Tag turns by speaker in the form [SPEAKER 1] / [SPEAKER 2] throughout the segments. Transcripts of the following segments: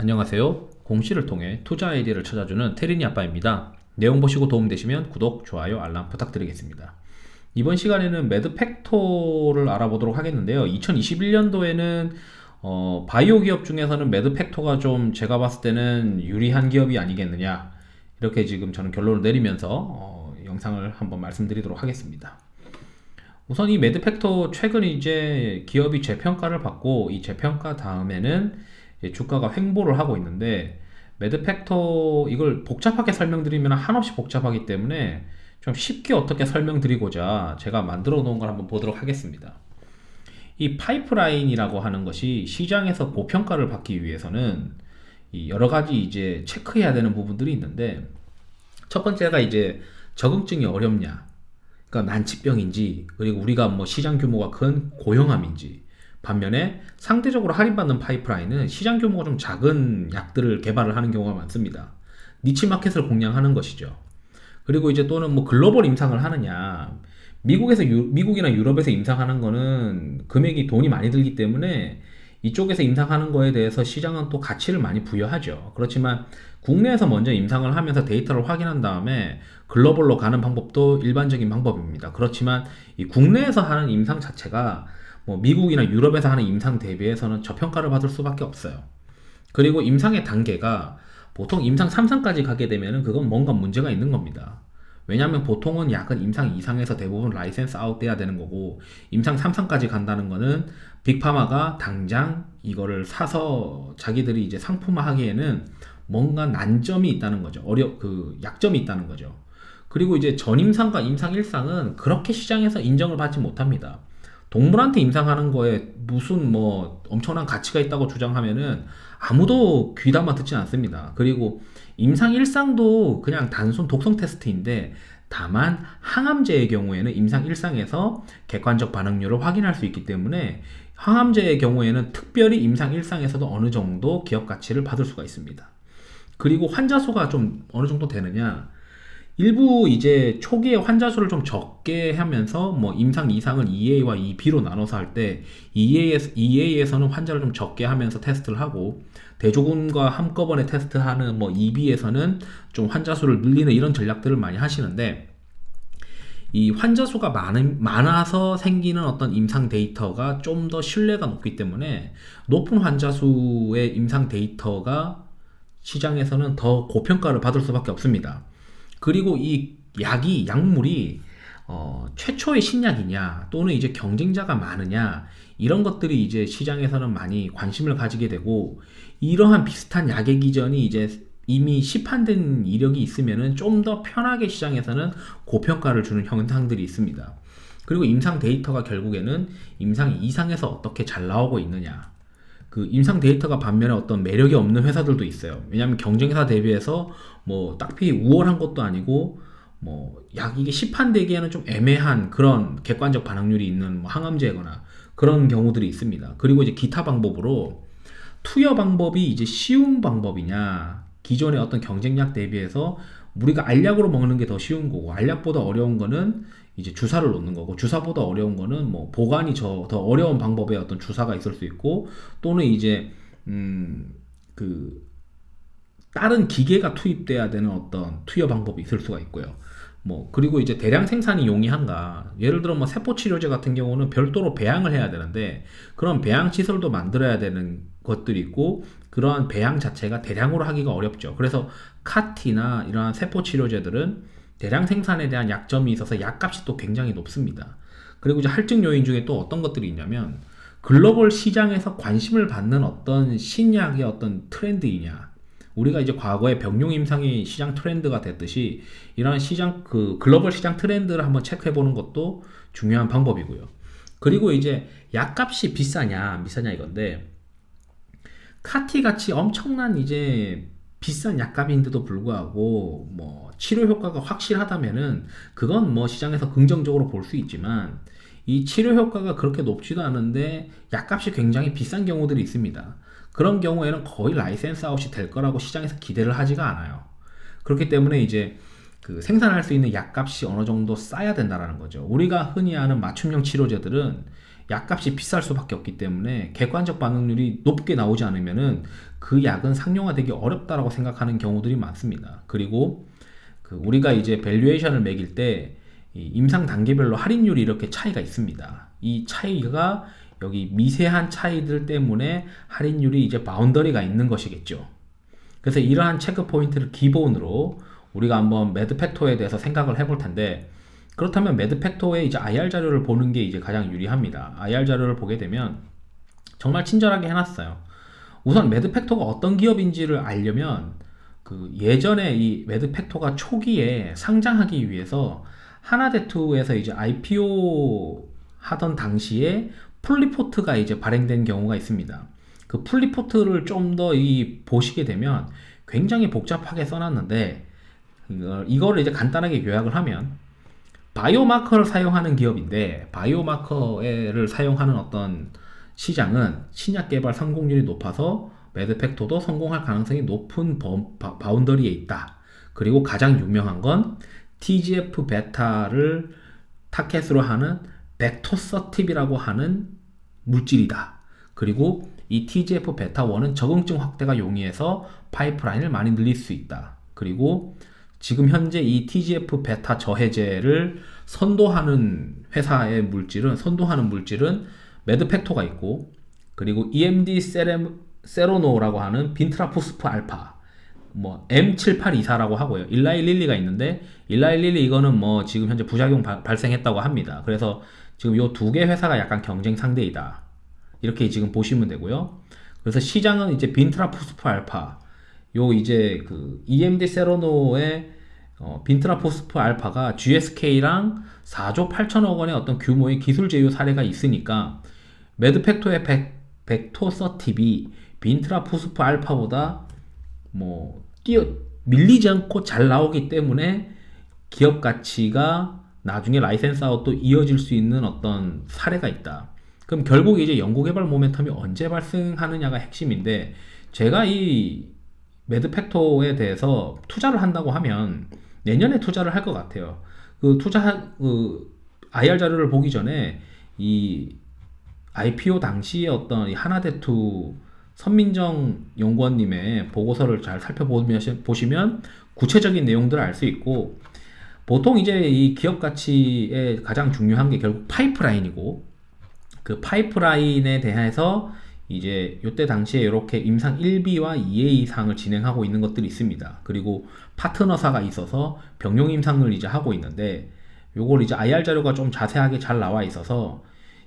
[SPEAKER 1] 안녕하세요. 공시를 통해 투자 아이디어를 찾아주는 테린이 아빠입니다. 내용 보시고 도움되시면 구독, 좋아요, 알람 부탁드리겠습니다. 이번 시간에는 매드팩토를 알아보도록 하겠는데요. 2021년도에는 바이오 기업 중에서는 매드팩토가 좀 제가 봤을 때는 유리한 기업이 아니겠느냐, 이렇게 지금 저는 결론을 내리면서 영상을 한번 말씀드리도록 하겠습니다. 우선 이 매드팩토 최근 이제 기업이 재평가를 받고, 이 재평가 다음에는 이제 주가가 횡보를 하고 있는데, 매드팩토 이걸 복잡하게 설명드리면 한없이 복잡하기 때문에 좀 쉽게 어떻게 설명드리고자 제가 만들어 놓은 걸 한번 보도록 하겠습니다. 이 파이프라인이라고 하는 것이 시장에서 고평가를 받기 위해서는 이 여러 가지 이제 체크해야 되는 부분들이 있는데, 첫 번째가 이제 적응증이 어렵냐, 그러니까 난치병인지, 그리고 우리가 뭐 시장 규모가 큰 고용암인지. 반면에 상대적으로 할인받는 파이프라인은 시장 규모가 좀 작은 약들을 개발을 하는 경우가 많습니다. 니치 마켓을 공략하는 것이죠. 그리고 이제 또는 뭐 글로벌 임상을 하느냐, 미국이나 유럽에서 임상하는 거는 금액이 돈이 많이 들기 때문에 이쪽에서 임상하는 거에 대해서 시장은 또 가치를 많이 부여하죠. 그렇지만 국내에서 먼저 임상을 하면서 데이터를 확인한 다음에 글로벌로 가는 방법도 일반적인 방법입니다. 그렇지만 이 국내에서 하는 임상 자체가 뭐 미국이나 유럽에서 하는 임상 대비해서는 저평가를 받을 수밖에 없어요. 그리고 임상의 단계가 보통 임상 3상까지 가게 되면은 그건 뭔가 문제가 있는 겁니다. 왜냐하면 보통은 약은 임상 2상에서 대부분 라이센스 아웃돼야 되는 거고, 임상 3상까지 간다는 거는 빅파마가 당장 이거를 사서 자기들이 이제 상품화 하기에는 뭔가 난점이 있다는 거죠. 약점이 있다는 거죠. 그리고 이제 전임상과 임상 1상은 그렇게 시장에서 인정을 받지 못합니다. 동물한테 임상하는 거에 무슨 뭐 엄청난 가치가 있다고 주장하면은 아무도 귀담아 듣지 않습니다. 그리고 임상 1상도 그냥 단순 독성 테스트인데, 다만 항암제의 경우에는 임상 1상에서 객관적 반응률을 확인할 수 있기 때문에 항암제의 경우에는 특별히 임상 1상에서도 어느 정도 기업 가치를 받을 수가 있습니다. 그리고 환자 수가 좀 어느 정도 되느냐, 일부 이제 초기에 환자 수를 좀 적게 하면서 뭐 임상 2상을 2A와 2B로 나눠서 할 때 2A에서는 환자를 좀 적게 하면서 테스트를 하고, 대조군과 한꺼번에 테스트하는 뭐 2B에서는 좀 환자 수를 늘리는 이런 전략들을 많이 하시는데, 이 환자 수가 많아서 생기는 어떤 임상 데이터가 좀 더 신뢰가 높기 때문에 높은 환자 수의 임상 데이터가 시장에서는 더 고평가를 받을 수밖에 없습니다. 그리고 이 약물이 최초의 신약이냐 또는 이제 경쟁자가 많으냐, 이런 것들이 이제 시장에서는 많이 관심을 가지게 되고, 이러한 비슷한 약의 기전이 이제 이미 시판된 이력이 있으면은 좀 더 편하게 시장에서는 고평가를 주는 현상들이 있습니다. 그리고 임상 데이터가 결국에는 임상 2상에서 어떻게 잘 나오고 있느냐, 그 임상 데이터가 반면에 어떤 매력이 없는 회사들도 있어요. 왜냐하면 경쟁사 대비해서 뭐 딱히 우월한 것도 아니고, 뭐 약 이게 시판되기에는 좀 애매한 그런 객관적 반응률이 있는 뭐 항암제거나 그런 경우들이 있습니다. 그리고 이제 기타 방법으로 투여 방법이 이제 쉬운 방법이냐, 기존의 어떤 경쟁약 대비해서 우리가 알약으로 먹는 게 더 쉬운 거고, 알약보다 어려운 거는 이제 주사를 놓는 거고, 주사보다 어려운 거는 뭐 보관이 더 어려운 방법의 어떤 주사가 있을 수 있고, 또는 이제 그 다른 기계가 투입돼야 되는 어떤 투여 방법이 있을 수가 있고요. 뭐 그리고 이제 대량 생산이 용이한가, 예를 들어 뭐 세포 치료제 같은 경우는 별도로 배양을 해야 되는데 그런 배양 시설도 만들어야 되는 것들이 있고, 그러한 배양 자체가 대량으로 하기가 어렵죠. 그래서 카티나 이러한 세포 치료제들은 대량 생산에 대한 약점이 있어서 약값이 또 굉장히 높습니다. 그리고 이제 할증 요인 중에 또 어떤 것들이 있냐면, 글로벌 시장에서 관심을 받는 어떤 신약의 어떤 트렌드이냐, 우리가 이제 과거에 병용 임상이 시장 트렌드가 됐듯이 이런 시장 글로벌 시장 트렌드를 한번 체크해 보는 것도 중요한 방법이고요. 그리고 이제 약값이 비싸냐 이건데, 카티 같이 엄청난 이제 비싼 약값인데도 불구하고 뭐 치료 효과가 확실하다면은 그건 뭐 시장에서 긍정적으로 볼 수 있지만, 이 치료 효과가 그렇게 높지도 않은데 약값이 굉장히 비싼 경우들이 있습니다. 그런 경우에는 거의 라이센스 아웃이 될 거라고 시장에서 기대를 하지가 않아요. 그렇기 때문에 이제 그 생산할 수 있는 약값이 어느 정도 싸야 된다라는 거죠. 우리가 흔히 아는 맞춤형 치료제들은 약값이 비쌀 수밖에 없기 때문에 객관적 반응률이 높게 나오지 않으면은 그 약은 상용화되기 어렵다라고 생각하는 경우들이 많습니다. 그리고 우리가 이제 밸류에이션을 매길 때 이 임상 단계별로 할인율이 이렇게 차이가 있습니다. 이 차이가 여기 미세한 차이들 때문에 할인율이 이제 바운더리가 있는 것이겠죠. 그래서 이러한 체크 포인트를 기본으로 우리가 한번 매드팩토에 대해서 생각을 해볼 텐데, 그렇다면 매드팩토의 이제 IR 자료를 보는 게 이제 가장 유리합니다. IR 자료를 보게 되면 정말 친절하게 해놨어요. 우선 매드팩토가 어떤 기업인지를 알려면 예전에 이 매드팩토가 초기에 상장하기 위해서 하나대투에서 이제 IPO 하던 당시에 풀리포트가 이제 발행된 경우가 있습니다. 그 풀리포트를 좀 더 보시게 되면 굉장히 복잡하게 써놨는데, 이거를 이제 간단하게 요약을 하면 바이오마커를 사용하는 기업인데, 바이오마커를 사용하는 어떤 시장은 신약 개발 성공률이 높아서 매드팩토도 성공할 가능성이 높은 바운더리에 있다. 그리고 가장 유명한 건 TGF 베타를 타켓으로 하는 벡토서팁이라고 하는 물질이다. 그리고 이 TGF 베타 1은 적응증 확대가 용이해서 파이프라인을 많이 늘릴 수 있다. 그리고 지금 현재 이 TGF 베타 저해제를 선도하는 선도하는 물질은 매드팩토가 있고, 그리고 EMD 세로노라고 하는 빈트라포스프 알파, M7824라고 하고요. 일라이릴리가 있는데, 일라이릴리 이거는 지금 현재 부작용 발생했다고 합니다. 그래서 지금 요 두 개 회사가 약간 경쟁 상대이다. 이렇게 지금 보시면 되고요. 그래서 시장은 이제 빈트라포스프 알파, 이제 EMD 세로노의 빈트라포스프 알파가 GSK랑 4조 8천억 원의 어떤 규모의 기술 제휴 사례가 있으니까 매드팩토의 벡토서팁이 빈트라포스프 알파보다 밀리지 않고 잘 나오기 때문에 기업 가치가 나중에 라이센스 아웃도 이어질 수 있는 어떤 사례가 있다. 그럼 결국 이제 연구개발 모멘텀이 언제 발생하느냐가 핵심인데, 제가 이 매드팩토에 대해서 투자를 한다고 하면 내년에 투자를 할 것 같아요. IR 자료를 보기 전에 이 IPO 당시에 어떤 이 하나대투 선민정 연구원님의 보고서를 잘 살펴보시면 구체적인 내용들을 알 수 있고, 보통 이제 이 기업 가치에 가장 중요한 게 결국 파이프라인이고, 그 파이프라인에 대해서 이제 요때 당시에 이렇게 임상 1B와 2A 상을 진행하고 있는 것들이 있습니다. 그리고 파트너사가 있어서 병용 임상을 이제 하고 있는데, 요걸 이제 IR 자료가 좀 자세하게 잘 나와 있어서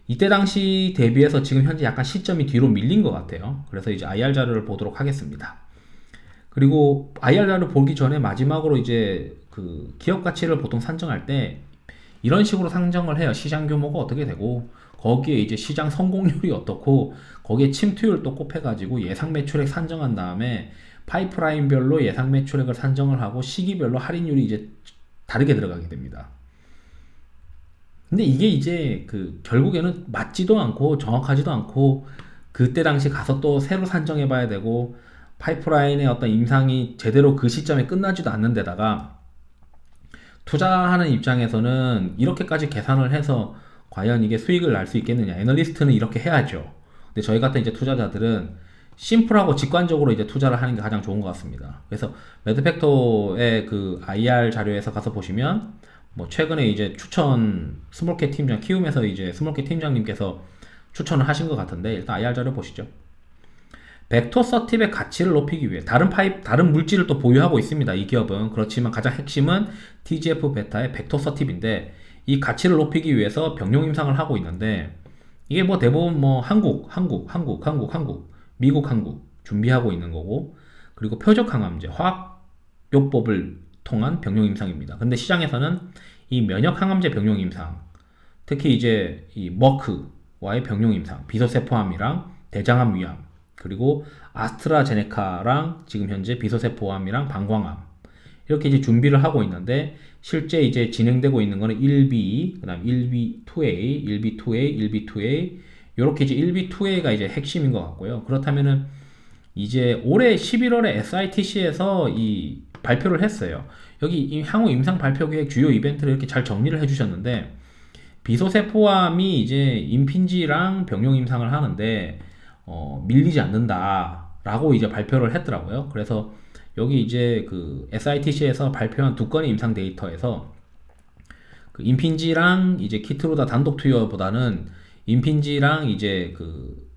[SPEAKER 1] 이때 당시 대비해서 지금 현재 약간 시점이 뒤로 밀린 것 같아요. 그래서 이제 IR 자료를 보도록 하겠습니다. 그리고 IR 자료 보기 전에 마지막으로 이제 기업 가치를 보통 산정할 때 이런 식으로 산정을 해요. 시장 규모가 어떻게 되고, 거기에 이제 시장 성공률이 어떻고, 거기에 침투율 또 곱해가지고 예상 매출액 산정한 다음에 파이프라인별로 예상 매출액을 산정을 하고 시기별로 할인율이 이제 다르게 들어가게 됩니다. 근데 이게 이제 결국에는 맞지도 않고 정확하지도 않고, 그때 당시 가서 또 새로 산정해 봐야 되고, 파이프라인의 어떤 임상이 제대로 그 시점에 끝나지도 않는 데다가 투자하는 입장에서는 이렇게까지 계산을 해서 과연 이게 수익을 날 수 있겠느냐, 애널리스트는 이렇게 해야죠. 근데 저희 같은 이제 투자자들은 심플하고 직관적으로 이제 투자를 하는 게 가장 좋은 것 같습니다. 그래서 매드팩토의 IR 자료에서 가서 보시면 최근에 이제 스몰캡 팀장 키움에서 이제 스몰캡 팀장님께서 추천을 하신 것 같은데, 일단 IR 자료 보시죠. 벡토서팁의 가치를 높이기 위해 다른 물질을 또 보유하고 있습니다. 이 기업은. 그렇지만 가장 핵심은 TGF 베타의 벡토서팁인데, 이 가치를 높이기 위해서 병용 임상을 하고 있는데, 이게 대부분 한국, 미국, 한국 준비하고 있는 거고, 그리고 표적 항암제, 화학요법을 통한 병용 임상입니다. 근데 시장에서는 이 면역 항암제 병용 임상, 특히 이제 이 머크와의 병용 임상, 비소세포암이랑 대장암 위암, 그리고 아스트라제네카랑 지금 현재 비소세포암이랑 방광암, 이렇게 이제 준비를 하고 있는데, 실제 이제 진행되고 있는 거는 1B, 그 다음 1B2A, 1B2A, 1B2A, 요렇게 이제 1B2A가 이제 핵심인 것 같고요. 그렇다면은 이제 올해 11월에 SITC에서 이 발표를 했어요. 여기 이 향후 임상 발표 계획 주요 이벤트를 이렇게 잘 정리를 해주셨는데, 비소세 포함이 이제 임핀지랑 병용 임상을 하는데 밀리지 않는다라고 이제 발표를 했더라고요. 그래서 여기 이제 그 SITC에서 발표한 두 건의 임상 데이터에서 그 임핀지랑 이제 키트로다 단독 투여보다는 임핀지랑 이제 그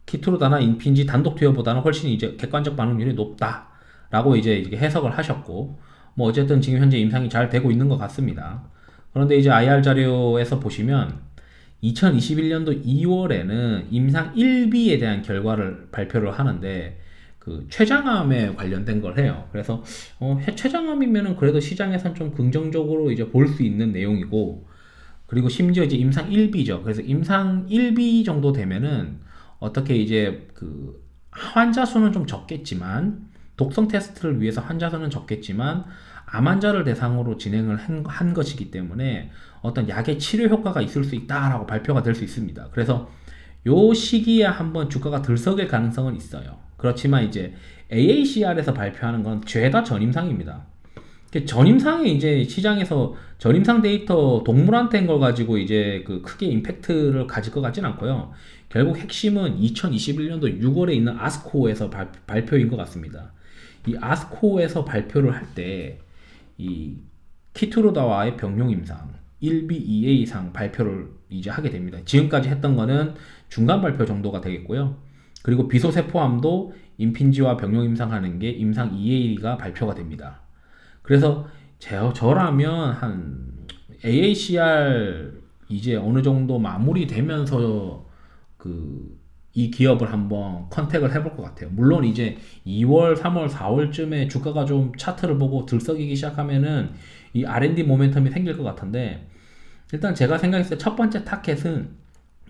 [SPEAKER 1] 키트로다나 임핀지 단독 투여보다는 훨씬 이제 객관적 반응률이 높다라고 이제 해석을 하셨고, 뭐 어쨌든 지금 현재 임상이 잘 되고 있는 것 같습니다. 그런데 이제 IR 자료에서 보시면 2021년도 2월에는 임상 1B에 대한 결과를 발표를 하는데 그 췌장암에 관련된 걸 해요. 그래서 췌장암이면은 그래도 시장에선 좀 긍정적으로 이제 볼 수 있는 내용이고, 그리고 심지어 이제 임상 1B죠. 그래서 임상 1B 정도 되면은 어떻게 이제 그 환자 수는 좀 적겠지만, 독성 테스트를 위해서 환자 수는 적겠지만 암 환자를 대상으로 진행을 한 것이기 때문에 어떤 약의 치료 효과가 있을 수 있다라고 발표가 될 수 있습니다. 그래서 요 시기에 한번 주가가 들썩일 가능성은 있어요. 그렇지만 이제 AACR에서 발표하는 건 죄다 전임상입니다. 전임상에 이제 시장에서 전임상 데이터 동물한테인 걸 가지고 이제 그 크게 임팩트를 가질 것 같진 않고요. 결국 핵심은 2021년도 6월에 있는 아스코에서 발표인 것 같습니다. 이 아스코에서 발표를 할 때 이 키트로다와의 병용 임상 1B, 2A상 발표를 이제 하게 됩니다. 지금까지 했던 거는 중간 발표 정도가 되겠고요. 그리고 비소세 포함도 임핀지와 병용 임상하는 게 임상 2A가 발표가 됩니다. 그래서 저라면 한 AACR 이제 어느 정도 마무리되면서 이 기업을 한번 컨택을 해볼 것 같아요. 물론 이제 2월, 3월, 4월쯤에 주가가 좀 차트를 보고 들썩이기 시작하면은 이 R&D 모멘텀이 생길 것 같은데, 일단 제가 생각했을 때 첫 번째 타켓은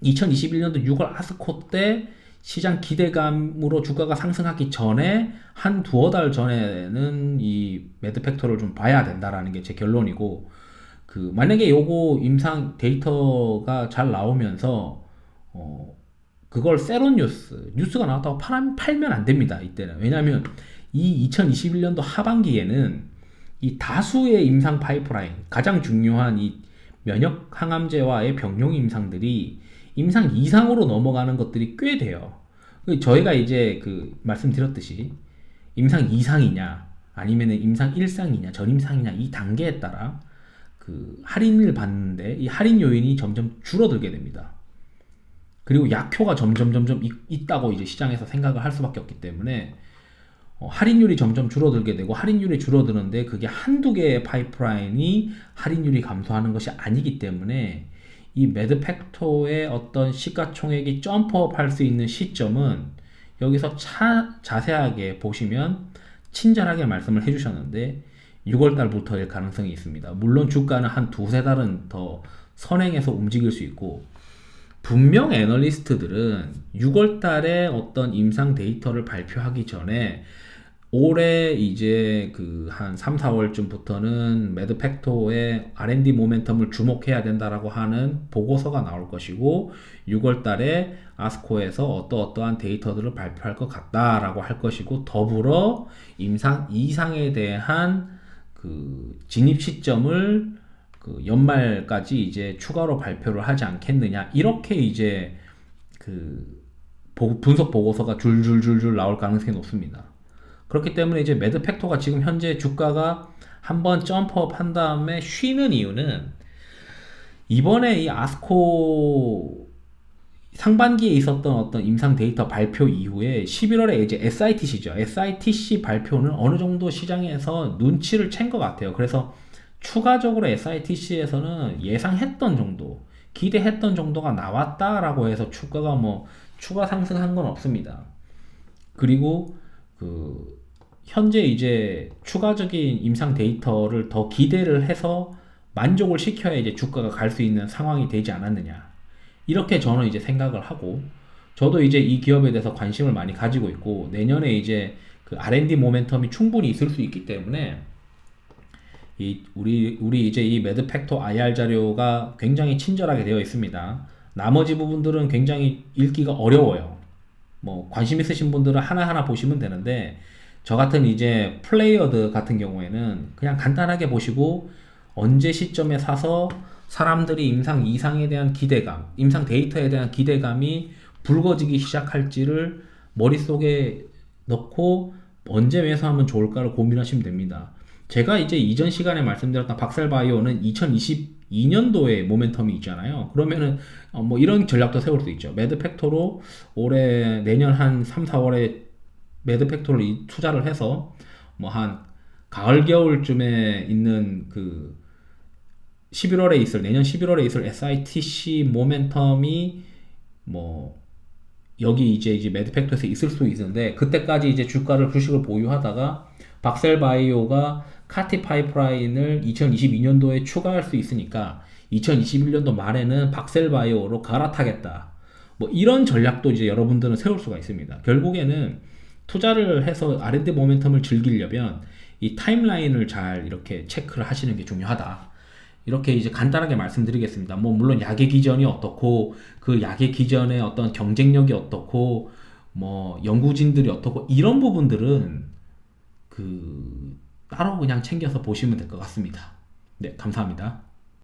[SPEAKER 1] 2021년도 6월 아스코 때 시장 기대감으로 주가가 상승하기 전에 한 두어 달 전에는 이 매드팩토를 좀 봐야 된다라는 게 제 결론이고, 만약에 요거 임상 데이터가 잘 나오면서 그걸 세론 뉴스가 나왔다고 팔면 안 됩니다. 이때는. 왜냐하면 이 2021년도 하반기에는 이 다수의 임상 파이프라인, 가장 중요한 이 면역 항암제와의 병용 임상들이 임상 이상으로 넘어가는 것들이 꽤 돼요. 저희가 이제 말씀드렸듯이 임상 2상이냐 아니면 임상 1상이냐 전임상이냐 이 단계에 따라 할인을 받는데 이 할인 요인이 점점 줄어들게 됩니다. 그리고 약효가 점점 있다고 이제 시장에서 생각을 할 수밖에 없기 때문에 할인율이 점점 줄어들게 되고, 할인율이 줄어드는데 그게 한두 개의 파이프라인이 할인율이 감소하는 것이 아니기 때문에 이 매드팩토의 어떤 시가총액이 점프업 할 수 있는 시점은 여기서 자세하게 보시면 친절하게 말씀을 해주셨는데 6월달부터일 가능성이 있습니다. 물론 주가는 한 두세 달은 더 선행해서 움직일 수 있고, 분명 애널리스트들은 6월달에 어떤 임상 데이터를 발표하기 전에 올해 이제 한 3, 4월쯤부터는 매드팩토의 R&D 모멘텀을 주목해야 된다라고 하는 보고서가 나올 것이고, 6월달에 아스코에서 어떠한 데이터들을 발표할 것 같다라고 할 것이고, 더불어 임상 2상에 대한 진입 시점을 연말까지 이제 추가로 발표를 하지 않겠느냐, 이렇게 이제 분석 보고서가 줄줄줄줄 나올 가능성이 높습니다. 그렇기 때문에 이제 매드팩토가 지금 현재 주가가 한번 점프업 한 다음에 쉬는 이유는 이번에 이 아스코 상반기에 있었던 어떤 임상 데이터 발표 이후에 11월에 이제 SITC죠. SITC 발표는 어느 정도 시장에서 눈치를 챈 것 같아요. 그래서 추가적으로 SITC에서는 예상했던 정도, 기대했던 정도가 나왔다라고 해서 주가가 추가 상승한 건 없습니다. 그리고 현재 이제 추가적인 임상 데이터를 더 기대를 해서 만족을 시켜야 이제 주가가 갈 수 있는 상황이 되지 않았느냐, 이렇게 저는 이제 생각을 하고, 저도 이제 이 기업에 대해서 관심을 많이 가지고 있고, 내년에 이제 R&D 모멘텀이 충분히 있을 수 있기 때문에 우리 이제 이 매드팩토 IR 자료가 굉장히 친절하게 되어 있습니다. 나머지 부분들은 굉장히 읽기가 어려워요. 관심 있으신 분들은 하나하나 보시면 되는데, 저 같은 이제 플레이어드 같은 경우에는 그냥 간단하게 보시고 언제 시점에 사서 사람들이 임상 2상에 대한 기대감, 임상 데이터에 대한 기대감이 붉어지기 시작할지를 머릿속에 넣고 언제 매수하면 좋을까를 고민하시면 됩니다. 제가 이제 이전 시간에 말씀드렸던 박셀바이오는 2022년도에 모멘텀이 있잖아요. 그러면은 뭐 이런 전략도 세울 수 있죠. 매드팩토로 올해 내년 한 3, 4월에 매드팩토를 투자를 해서 뭐 한 가을 겨울쯤에 있는 그 11월에 있을 내년 11월에 있을 SITC 모멘텀이 뭐 여기 이제 매드팩토에서 있을 수 있는데 그때까지 이제 주식을 보유하다가 박셀바이오가 카티 파이프라인을 2022년도에 추가할 수 있으니까 2021년도 말에는 박셀바이오로 갈아타겠다. 뭐 이런 전략도 이제 여러분들은 세울 수가 있습니다. 결국에는 투자를 해서 R&D 모멘텀을 즐기려면 이 타임라인을 잘 이렇게 체크를 하시는 게 중요하다. 이렇게 이제 간단하게 말씀드리겠습니다. 뭐 물론 약의 기전이 어떻고 그 약의 기전의 어떤 경쟁력이 어떻고 뭐 연구진들이 어떻고 이런 부분들은 그 따로 그냥 챙겨서 보시면 될 것 같습니다. 네, 감사합니다.